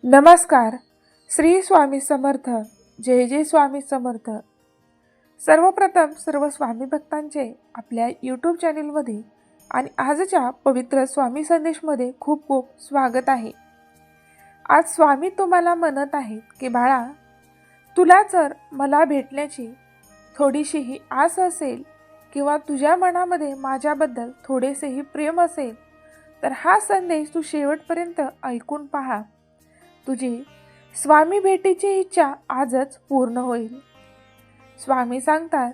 नमस्कार. श्री स्वामी समर्थ. जय जय स्वामी समर्थ. सर्वप्रथम सर्व स्वामी भक्तांचे आपल्या यूट्यूब चॅनेलमध्ये आणि आजच्या पवित्र स्वामी संदेशमध्ये खूप खूप स्वागत आहे. आज स्वामी तुम्हाला म्हणत आहेत की बाळा, तुला जर मला भेटण्याची थोडीशीही आस असेल किंवा तुझ्या मनामध्ये माझ्याबद्दल थोडेसेही प्रेम असेल तर हा संदेश तू शेवटपर्यंत ऐकून पहा. तुझी स्वामी भेटीची इच्छा आजच पूर्ण होईल. स्वामी सांगतात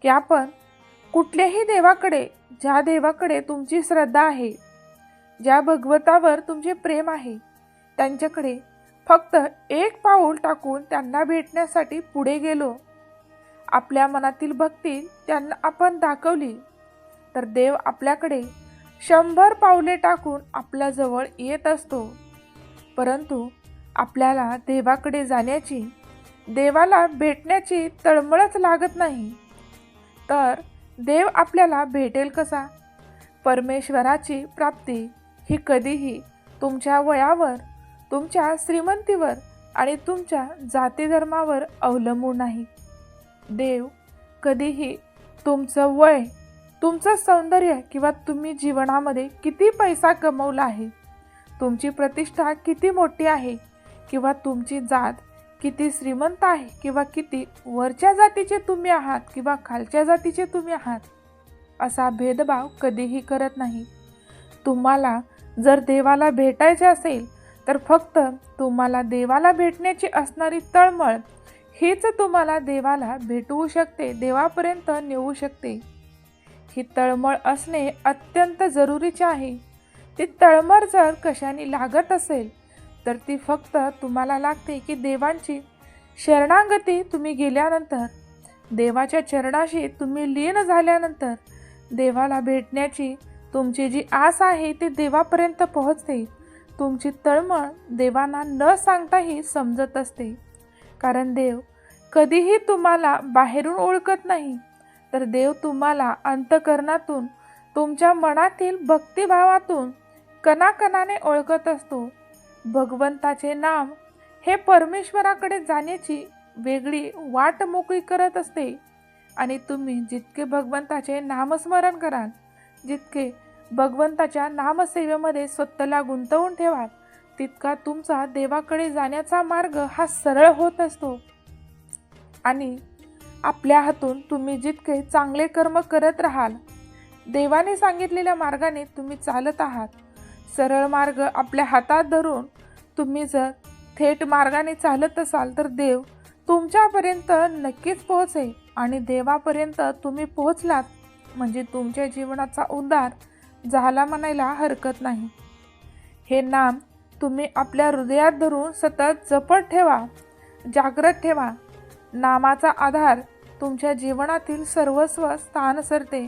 की आपण कुठल्याही देवाकडे, ज्या देवाकडे तुमची श्रद्धा आहे, ज्या भगवतावर तुमचे प्रेम आहे, त्यांच्याकडे फक्त एक पाऊल टाकून त्यांना भेटण्यासाठी पुढे गेलो, आपल्या मनातील भक्ती त्यांना आपण दाखवली तर देव आपल्याकडे 100 पावले टाकून आपल्या जवळ येत असतो. परंतु आपल्याला देवाकडे जाण्याची, देवाला भेटण्याची तळमळच लागत नाही, तर देव आपल्याला भेटेल कसा? परमेश्वराची प्राप्ती ही कधीही तुमच्या वयावर, तुमच्या श्रीमंतीवर आणि तुमच्या जाती धर्मावर अवलंबून नाही. देव कधीही तुमचं वय, तुमचं सौंदर्य किंवा तुम्ही जीवनामध्ये किती पैसा कमवला आहे, तुमची प्रतिष्ठा किती मोठी आहे किंवा तुमची जात किती श्रीमंत आहे किंवा किती वरच्या जातीचे तुम्ही आहात किंवा खालच्या जातीचे तुम्ही आहात, असा भेदभाव कधीही करत नाही. तुम्हाला जर देवाला भेटायचे असेल तर फक्त तुम्हाला देवाला भेटण्याची असणारी तळमळ हीच तुम्हाला देवाला भेटवू शकते, देवापर्यंत नेऊ शकते. ही तळमळ असणे अत्यंत जरुरीचे आहे. ती तळमळ जर कशाने लागत असेल तर ती फक्त तुम्हाला लागते की देवांची शरणागती तुम्ही गेल्यानंतर, देवाच्या चरणाशी तुम्ही लीन झाल्यानंतर देवाला भेटण्याची तुमची जी आस आहे ती देवापर्यंत पोहोचते. तुमची तळमळ देवांना न सांगताही समजत असते. कारण देव कधीही तुम्हाला बाहेरून ओळखत नाही, तर देव तुम्हाला अंतःकरणातून, तुमच्या मनातील भक्तिभावातून कणाकणाने ओळखत असतो. भगवंताचे नाम हे परमेश्वराकडे जाण्याची वेगळी वाट मोकळी करत असते आणि तुम्ही जितके भगवंताचे नामस्मरण कराल, जितके भगवंताच्या नामसेवेमध्ये स्वतःला गुंतवून ठेवाल, तितका तुमचा देवाकडे जाण्याचा मार्ग हा सरळ होत असतो. आणि आपल्या हातून तुम्ही जितके चांगले कर्म करत राहाल, देवाने सांगितलेल्या मार्गाने तुम्ही चालत आहात, सरळ मार्ग आपल्या हातात धरून तुम्ही जर थेट मार्गाने चालत असाल तर देव तुमच्यापर्यंत नक्कीच पोहोचेल. आणि देवापर्यंत तुम्ही पोहोचलात म्हणजे तुमच्या जीवनाचा उद्धार झाला म्हणायला हरकत नाही. हे नाम तुम्ही आपल्या हृदयात धरून सतत जपत ठेवा, जागृत ठेवा. नामाचा आधार तुमच्या जीवनातील सर्वस्व स्थान सरते.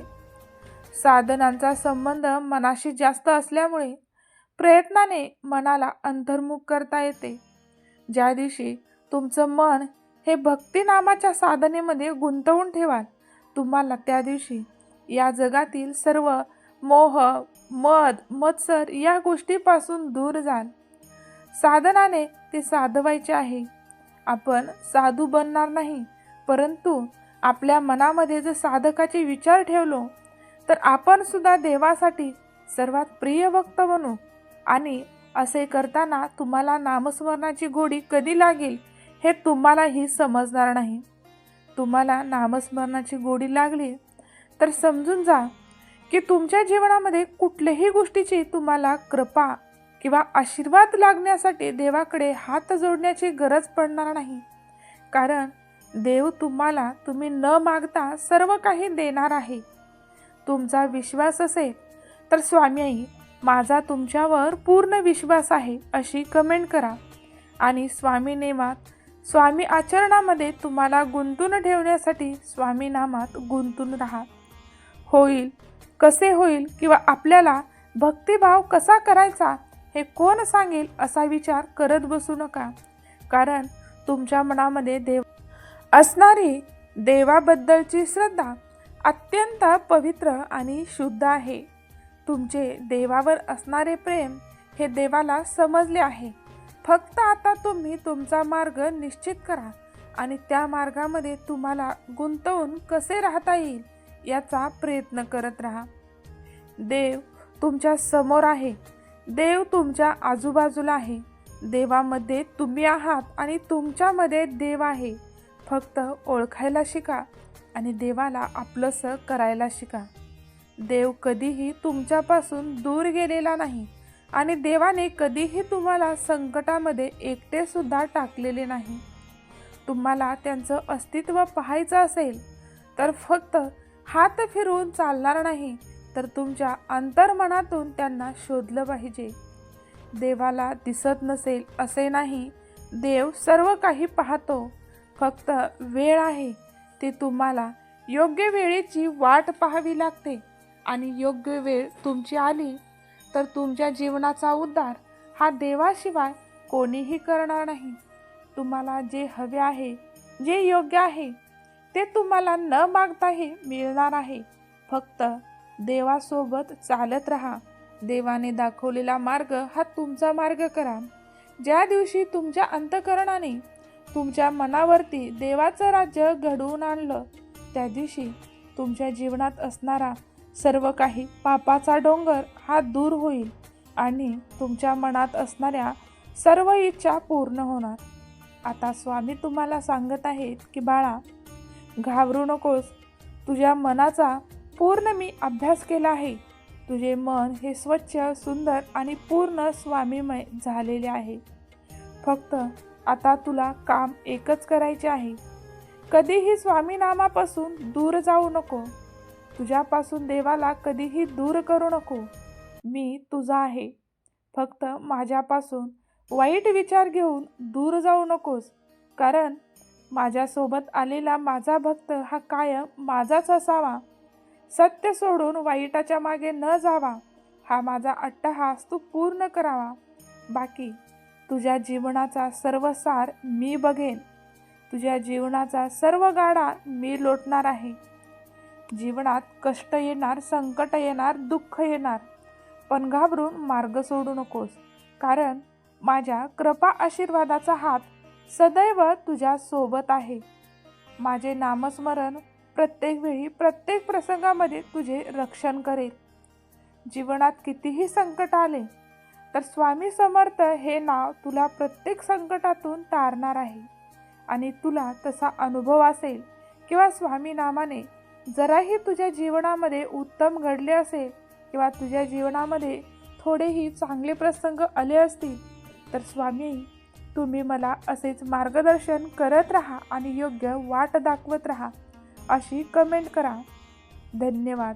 साधनांचा संबंध मनाशी जास्त असल्यामुळे प्रयत्नाने मनाला अंतर्मुख करता येते. ज्या दिवशी तुमचं मन हे भक्ती नामाच्या साधनेमध्ये गुंतवून ठेवाल, तुम्हाला त्या दिवशी या जगातील सर्व मोह, मद, मत्सर या गोष्टीपासून दूर जाल. साधनाने ते साधवायचे आहे. आपण साधू बनणार नाही, परंतु आपल्या मनामध्ये जर साधकाचे विचार ठेवलो तर आपण सुद्धा देवासाठी सर्वात प्रिय भक्त बनू. आणि असे करताना तुम्हाला नामस्मरणाची गोडी कधी लागेल हे तुम्हालाही समजणार नाही. तुम्हाला नामस्मरणाची गोडी लागली तर समजून जा की तुमच्या जीवनामध्ये कुठल्याही गोष्टीची तुम्हाला कृपा किंवा आशीर्वाद लागण्यासाठी देवाकडे हात जोडण्याची गरज पडणार नाही. कारण देव तुम्हाला, तुम्ही न मागता सर्व काही देणार आहे. तुमचा विश्वास असेल तर स्वामी आई, माझा तुमच्यावर पूर्ण विश्वास आहे अशी कमेंट करा. आणि स्वामी नेमात, स्वामी आचरणामध्ये तुम्हाला गुंतून ठेवण्यासाठी स्वामी नामात गुंतून राहा. होईल कसे होईल किंवा आपल्याला भक्तिभाव कसा करायचा हे कोण सांगेल असा विचार करत बसू नका. कारण तुमच्या मनामध्ये देव असणारी देवाबद्दलची श्रद्धा अत्यंत पवित्र आणि शुद्ध आहे. तुमचे देवावर असणारे प्रेम हे देवाला समजले आहे. फक्त आता तुम्ही तुमचा मार्ग निश्चित करा आणि त्या मार्गामध्ये तुम्हाला गुंतवून कसे राहता येईल याचा प्रयत्न करत राहा. देव तुमच्या समोर आहे. देव तुमच्या आजूबाजूला आहे. देवामध्ये तुम्ही आहात आणि तुमच्यामध्ये देव आहे. फक्त ओळखायला शिका आणि देवाला आपलंसं करायला शिका. देव कधीही तुमच्यापासून दूर गेलेला नाही आणि देवाने कधीही तुम्हाला संकटामध्ये एकटेसुद्धा टाकलेले नाही. तुम्हाला त्यांचं अस्तित्व पाहायचं असेल तर फक्त हात फिरवून चालणार नाही, तर तुमच्या अंतर्मनातून त्यांना शोधलं पाहिजे. देवाला दिसत नसेल असे नाही. देव सर्व काही पाहतो. फक्त वेळ आहे, ती तुम्हाला योग्य वेळेची वाट पाहावी लागते आणि योग्य वेळ तुमची आली तर तुमच्या जीवनाचा उद्धार हा देवाशिवाय कोणीही करणार नाही. तुम्हाला जे हवे आहे, जे योग्य आहे ते तुम्हाला न मागताही मिळणार आहे. फक्त देवासोबत चालत राहा. देवाने दाखवलेला मार्ग हा तुमचा मार्ग करा. ज्या दिवशी तुमच्या अंतःकरणाने तुमच्या मनावरती देवाचं राज्य घडवून आणलं, त्या दिवशी तुमच्या जीवनात असणारा सर्व काही पापाचा डोंगर हा दूर होईल आणि तुमच्या मनात असणाऱ्या सर्व इच्छा पूर्ण होणार. आता स्वामी तुम्हाला सांगत आहेत की बाळा, घाबरू नकोस. तुझ्या मनाचा पूर्ण मी अभ्यास केला आहे. तुझे मन हे स्वच्छ, सुंदर आणि पूर्ण स्वामीमय झालेले आहे. फक्त आता तुला काम एकच करायचे आहे. कधीही स्वामी नामापासून दूर जाऊ नको. तुझ्यापासून देवाला कधीही दूर करू नको. मी तुझा आहे. फक्त माझ्यापासून वाईट विचार घेऊन दूर जाऊ नकोस, कारण माझ्यासोबत आलेला माझा भक्त हा कायम माझाच असावा. सत्य सोडून वाईटाच्या मागे न जावा, हा माझा अट्टहास तू पूर्ण करावा. बाकी तुझ्या जीवनाचा सर्व सार मी बघेन. तुझ्या जीवनाचा सर्व गाडा मी लोटणार आहे. जीवनात कष्ट येणार, संकट येणार, दुःख येणार, पण घाबरून मार्ग सोडू नकोस, कारण माझ्या कृपा आशीर्वादाचा हात सदैव तुझ्या सोबत आहे. माझे नामस्मरण प्रत्येक वेळी, प्रत्येक प्रसंगामध्ये तुझे रक्षण करेल. जीवनात कितीही संकट आले तर स्वामी समर्थ हे नाव तुला प्रत्येक संकटातून तारणार आहे. आणि तुला तसा अनुभव असेल किंवा स्वामी नामाने जराही तुझ्या जीवनामध्ये उत्तम घडले असेल किंवा तुझ्या जीवनामध्ये थोडेही चांगले प्रसंग आले असतील, तर स्वामी तुम्ही मला असेच मार्गदर्शन करत राहा आणि योग्य वाट दाखवत राहा, अशी कमेंट करा. धन्यवाद.